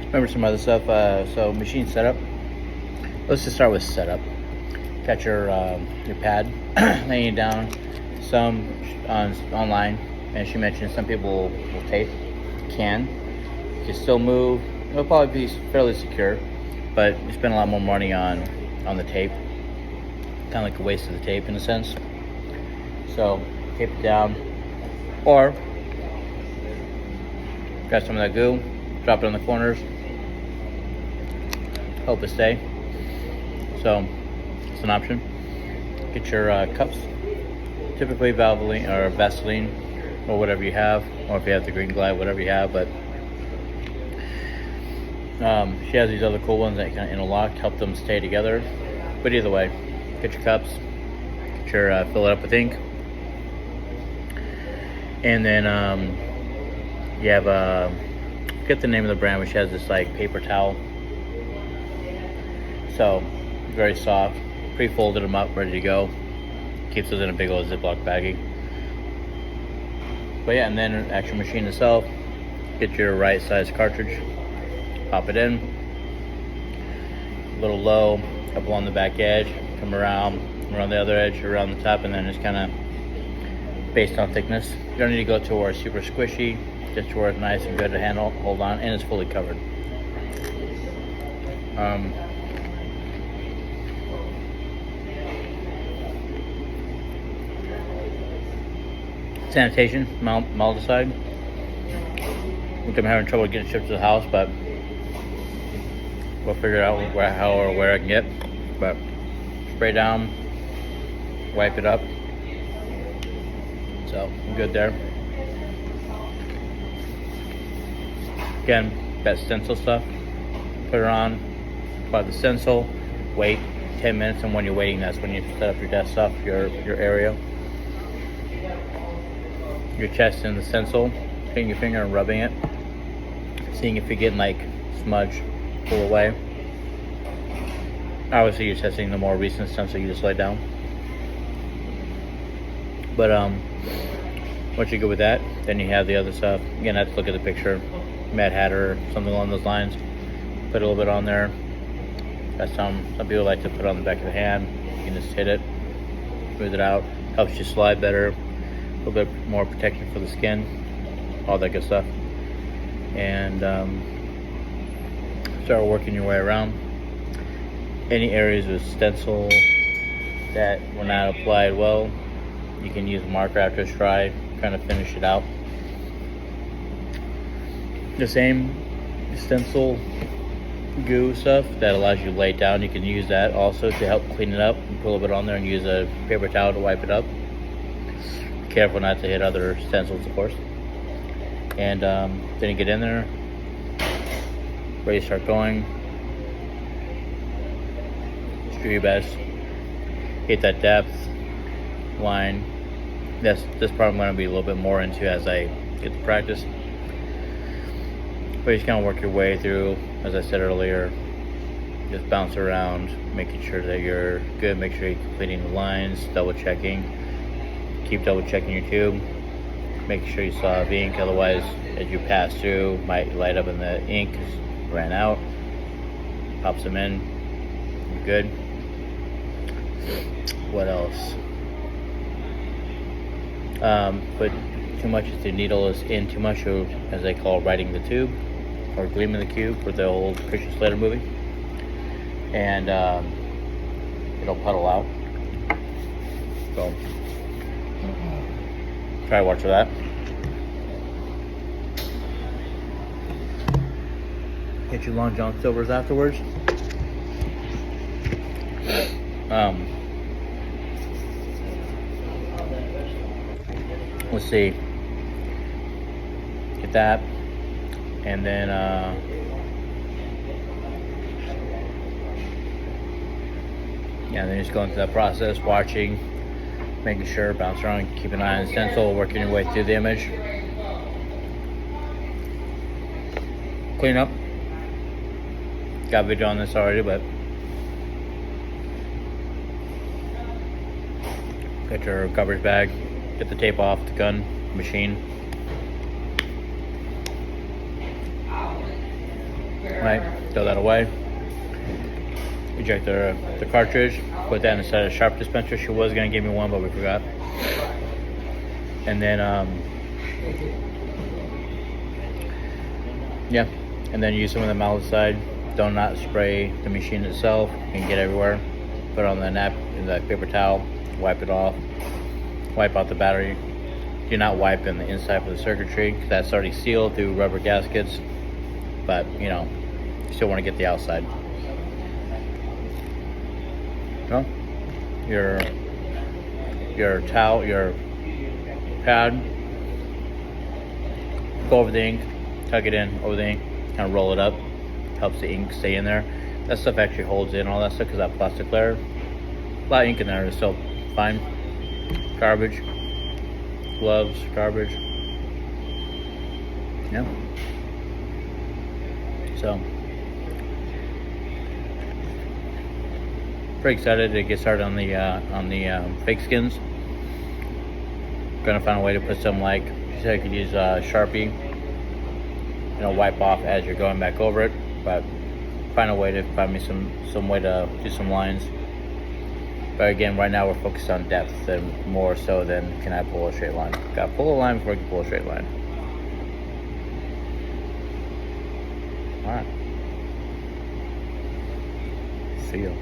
Remember some other stuff. So machine setup. Let's just start with setup. Got your pad laying down. Some online, and she mentioned some people will tape. Can still move. It'll probably be fairly secure, but you spend a lot more money on the tape. Kind of like a waste of the tape in a sense. So tape it down, or grab some of that glue, drop it on the corners, hope it stay. So it's an option. Get your cups, typically Valvoline or Vaseline or whatever you have, or if you have the Green Glide, whatever you have. But she has these other cool ones that kind of interlock, help them stay together. But either way, get your cups, get your fill it up with ink, and then you have forget the name of the brand, which has this like paper towel. So very soft. Pre-folded them up, ready to go. Keeps those in a big old Ziploc baggie. But yeah, and then actual machine itself. Get your right size cartridge. Pop it in. A little low, up along the back edge. Come around the other edge, around the top, and then just kind of based on thickness. You don't need to go to where it's super squishy. Just to where it's nice and good to handle, hold on, and it's fully covered. Sanitation, maldicide, which I'm having trouble getting shipped to the house, but we'll figure out how or where I can get. But spray down, wipe it up. So I'm good there. Again, that stencil stuff, put it on, apply the stencil, wait 10 minutes, and when you're waiting, that's when you set up your desktop, your area. Your chest in the stencil, taking your finger and rubbing it, seeing if you're getting like smudge, pull away. Obviously you're testing the more recent stencil you just laid down. But once you go with that, then you have the other stuff. Again, I have to look at the picture, Mad Hatter, something along those lines. Put a little bit on there. Got some people like to put it on the back of the hand. You can just hit it, smooth it out, helps you slide better. A little bit more protection for the skin, all that good stuff. And start working your way around. Any areas with stencil that were not applied well, you can use a marker after a try, kind of finish it out. The same stencil goo stuff that allows you to lay it down, you can use that also to help clean it up. And put a little bit on there and use a paper towel to wipe it up. Careful not to hit other stencils, of course. And then you get in there, ready to start going. Just do your best. Hit that depth line. This part I'm going to be a little bit more into as I get to practice. But you just kind of work your way through, as I said earlier. Just bounce around, making sure that you're good. Make sure you're completing the lines, double checking. Keep double checking your tube, making sure you still have ink, otherwise as you pass through might light up and the ink ran out. Pops them in, you're good. What else? Put too much if the needle is in too much, or as they call writing the tube or gleaming the cube for the old Christian Slater movie, and it'll puddle out. So try to watch for that. Get your Long John Silvers afterwards. Let's see. Get that, and then then just going through that process, watching, making sure, bounce around, keep an eye on the stencil, working your way through the image. Clean up. Got a video on this already, but get your garbage bag, get the tape off the gun machine. Right, throw that away. Eject the cartridge. Put that inside a sharp dispenser. She was gonna give me one, but we forgot. And then yeah, and then use some of the malachite. Do not spray the machine itself. You can get everywhere. Put it on the paper towel. Wipe it off. Wipe out the battery. Do not wipe in the inside for the circuitry because that's already sealed through rubber gaskets. But you know, you still want to get the outside. No, your towel, your pad. Go over the ink. Tuck it in over the ink. Kind of roll it up. Helps the ink stay in there. That stuff actually holds in all that stuff because that plastic layer. A lot of ink in there is still fine. Garbage. Gloves, garbage. Yeah. So, pretty excited to get started on the fake skins. Gonna find a way to put some, like she said, I could use Sharpie. You know, wipe off as you're going back over it, but find a way to find me some way to do some lines. But again, right now we're focused on depth and more so than can I pull a straight line. Gotta pull a line before I can pull a straight line. Alright. See you.